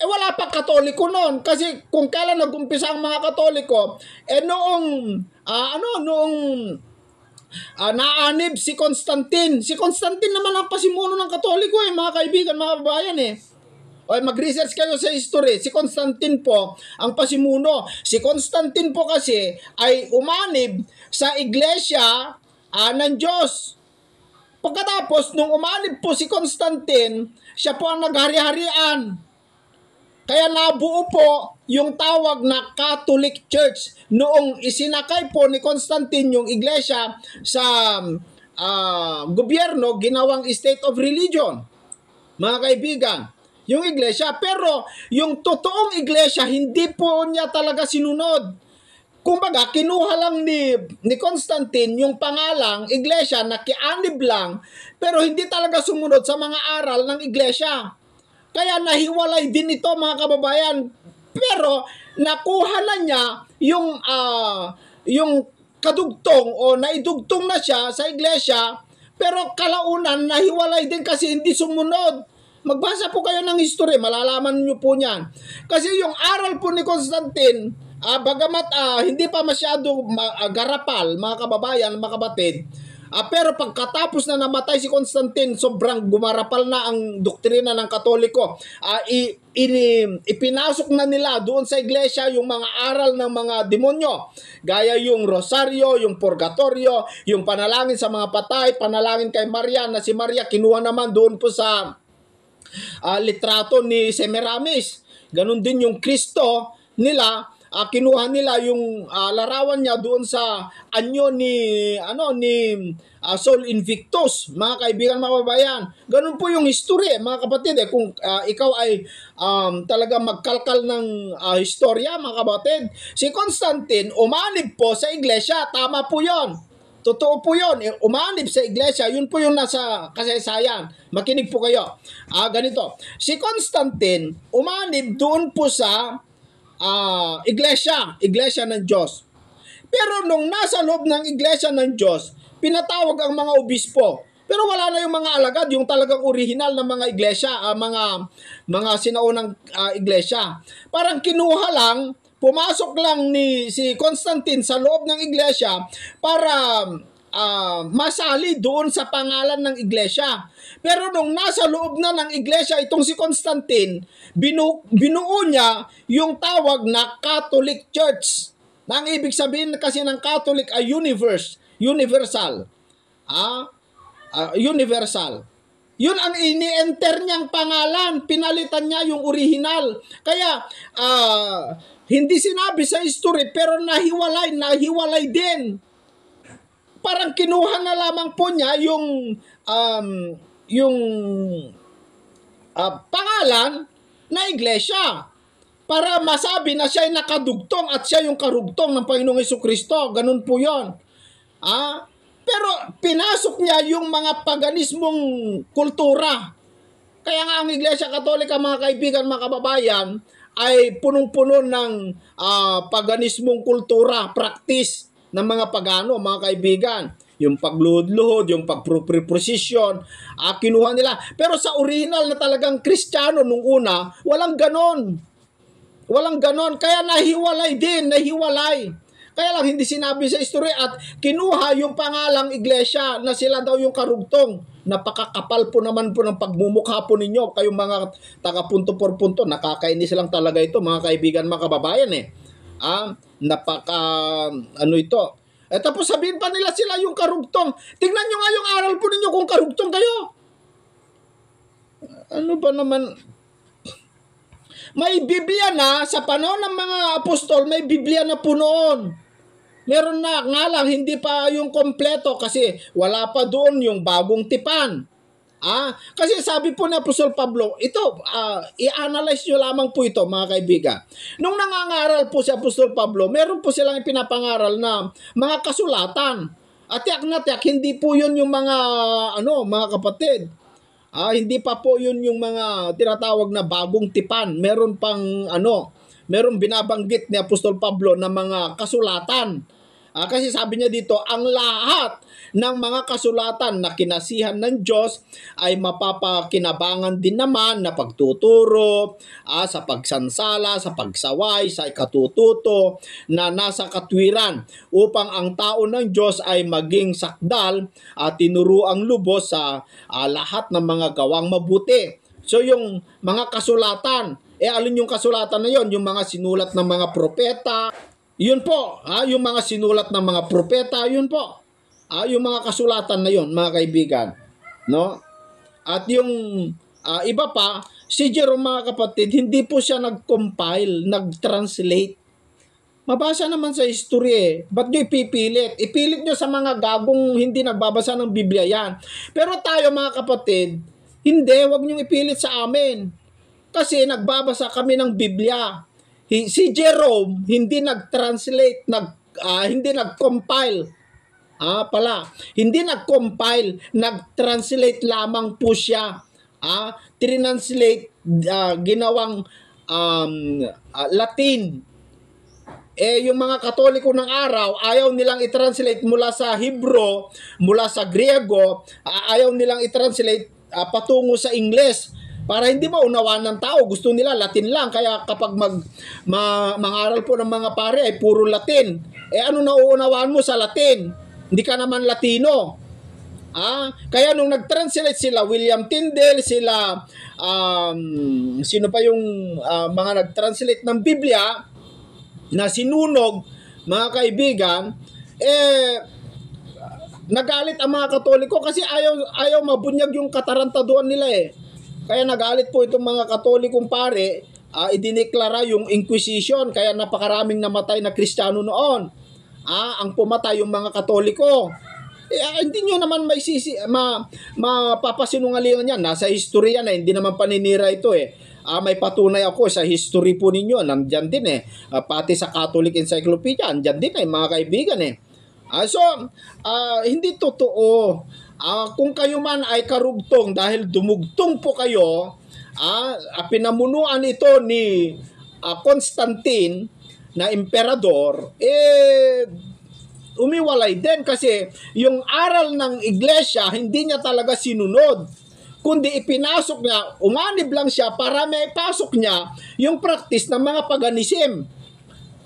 Wala pa Katoliko noon. Kasi kung kailan nag-umpisa ang mga Katoliko, noong naanib si Constantine. Si Constantine naman ang pasimuno ng Katoliko mga kaibigan, mga kababayan mag-research kayo sa history. Si Constantine po ang pasimuno. Si Constantine po kasi ay umanib sa iglesia ng Diyos. Pagkatapos, nung umanib po si Constantine, siya po ang naghari-harian. Kaya nabuo po yung tawag na Catholic Church noong isinakay po ni Constantine yung iglesia sa gobyerno, ginawang state of religion. Mga kaibigan, yung iglesia. Pero yung totoong iglesia, hindi po niya talaga sinunod. Kumbaga, kinuha lang ni Constantine yung pangalang iglesia na kianib lang, pero hindi talaga sumunod sa mga aral ng iglesia. Kaya nahiwalay din ito, mga kababayan. Pero nakuha na niya yung kadugtong o naidugtong na siya sa iglesia, pero kalaunan nahiwalay din kasi hindi sumunod. Magbasa po kayo ng history, malalaman niyo po niyan. Kasi yung aral po ni Constantine, bagamat hindi pa masyado garapal, mga kababayan, mga kapatid, pero pagkatapos na namatay si Constantine, sobrang gumarapal na ang doktrina ng Katoliko. Ipinasok na nila doon sa iglesia yung mga aral ng mga demonyo. Gaya yung rosaryo, yung purgatorio, yung panalangin sa mga patay, panalangin kay Maria, na si Maria kinuha naman doon po sa litrato ni Semiramis. Ganon din yung Kristo nila, kinuha nila yung larawan niya doon sa anyo ni Saul Invictus, mga kaibigan, mga kababayan. Ganun po yung history, mga kapatid. Kung ikaw ay talaga magkalkal ng historya, mga kapatid, si Constantine umanib po sa iglesia. Tama po yon. Totoo po yun. Umanib sa iglesia, yun po yung nasa kasaysayan. Makinig po kayo. Ganito. Si Constantine umanib doon po sa iglesia ng Diyos. Pero nung nasa loob ng iglesia ng Diyos, pinatawag ang mga obispo. Pero wala na yung mga alagad, yung talagang original na mga iglesia, mga sinaunang iglesia. Parang kinuha lang, pumasok lang ni si Constantine sa loob ng iglesia para masali doon sa pangalan ng iglesia. Pero nung nasa loob na ng iglesia itong si Constantine, binuo niya yung tawag na Catholic Church. Na ang ibig sabihin kasi ng Catholic ay universal. Universal. Yun ang ini-enter niyang pangalan. Pinalitan niya yung original. Kaya, hindi sinabi sa history, pero nahiwalay din. Parang kinuha na lamang po niya yung pangalan na iglesia para masabi na siya ay nakadugtong at siya yung karugtong ng Panginoong Jesucristo. Ganun po yun. Pero pinasok niya yung mga paganismong kultura. Kaya nga ang Iglesia Katolika, mga kaibigan, mga kababayan, ay punong-puno ng paganismong kultura, practice ng mga pagano, mga kaibigan. Yung pagluhod-luhod, yung pagproposisyon, kinuha nila. Pero sa original na talagang Kristiyano nung una, walang ganon. Walang ganon. Kaya nahiwalay. Kaya lang hindi sinabi sa history at kinuha yung pangalang iglesia na sila daw yung karugtong. Napakakapal po naman po ng pagmumukha po ninyo. Kayong mga taga-punto por punto, nakakainis lang talaga ito, mga kaibigan, mga kababayan ito. Tapos sabihin pa nila sila yung karugtong. Tingnan nyo nga yung aral po ninyo kung karugtong kayo. Ano ba naman? May Biblia na, sa panahon ng mga apostol, may Biblia na po noon. Meron na, nga lang, hindi pa yung kompleto kasi wala pa doon yung bagong tipan. Kasi sabi po ni Apostol Pablo, ito, i-analyze nyo lamang po ito, mga kaibigan. Nung nangangaral po si Apostol Pablo, meron po silang ipinapangaral na mga kasulatan. At tiyak na tiyak, hindi po yun yung mga, mga kapatid. Hindi pa po yun yung mga tinatawag na bagong tipan. Meron pang meron binabanggit ni Apostol Pablo na mga kasulatan. Kasi sabi niya dito, ang lahat ng mga kasulatan na kinasihan ng Diyos ay mapapakinabangan din naman na pagtuturo, sa pagsansala, sa pagsaway, sa ikatututo na nasa katwiran upang ang tao ng Diyos ay maging sakdal at tinuruang lubos sa lahat ng mga gawang mabuti. So yung mga kasulatan, alin yung kasulatan na yon? Yung mga sinulat ng mga propeta, yun po, yung mga sinulat ng mga propeta, yun po. Yung mga kasulatan na yun, mga kaibigan. No? At yung iba pa, si Jerome, mga kapatid, hindi po siya nag-compile, nag-translate. Mabasa naman sa history Ba't nyo ipipilit? Ipilit nyo sa mga gagong hindi nagbabasa ng Biblia yan. Pero tayo, mga kapatid, hindi, wag nyo ipilit sa amin. Kasi nagbabasa kami ng Biblia. Si Jerome, hindi nag-translate, hindi nag-compile. Hindi nag-compile, nag-translate lamang po siya. Translate, ginawang Latin. Yung mga Katoliko ng araw, ayaw nilang i-translate mula sa Hebrew, mula sa Griego, ayaw nilang i-translate patungo sa Ingles. Para hindi maunawaan ng tao, gusto nila Latin lang. Kaya kapag mangaral po ng mga pare ay puro Latin. Ano nauunawaan mo sa Latin? Hindi ka naman Latino. Kaya nung nag-translate sila, William Tyndale, sila, sino pa yung mga nag-translate ng Biblia na sinunog, mga kaibigan, nagalit ang mga Katoliko kasi ayaw mabunyag yung katarantaduan nila Kaya nagalit po itong mga Katolikong pare, idineklara yung Inquisition, kaya napakaraming namatay na Kristiyano noon. Ang pumatay yung mga Katoliko. Hindi nyo naman mapapasinungalingan yan. Nasa history yan hindi naman paninira ito may patunay ako sa history po ninyo. Nandyan din pati sa Catholic Encyclopedia, nandyan din mga kaibigan hindi totoo. Kung kayo man ay karugtong dahil dumugtong po kayo, pinamunuan ito ni Constantine na emperador, umiwalay din kasi yung aral ng iglesia hindi niya talaga sinunod, kundi ipinasok niya, umanib lang siya para may pasok niya yung practice ng mga paganism.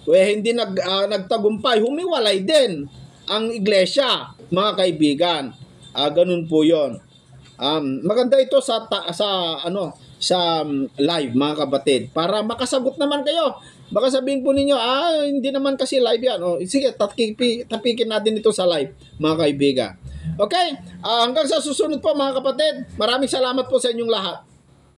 Hindi nagtagumpay, humiwalay din ang iglesia, mga kaibigan. Ganun po 'yon. Maganda ito sa live, mga kapatid, para makasagot naman kayo. Baka sabihin po ninyo, hindi naman kasi live yan. Sige, tapikin natin ito sa live, mga kaibigan. Okay, hanggang sa susunod po, mga kapatid. Maraming salamat po sa inyong lahat.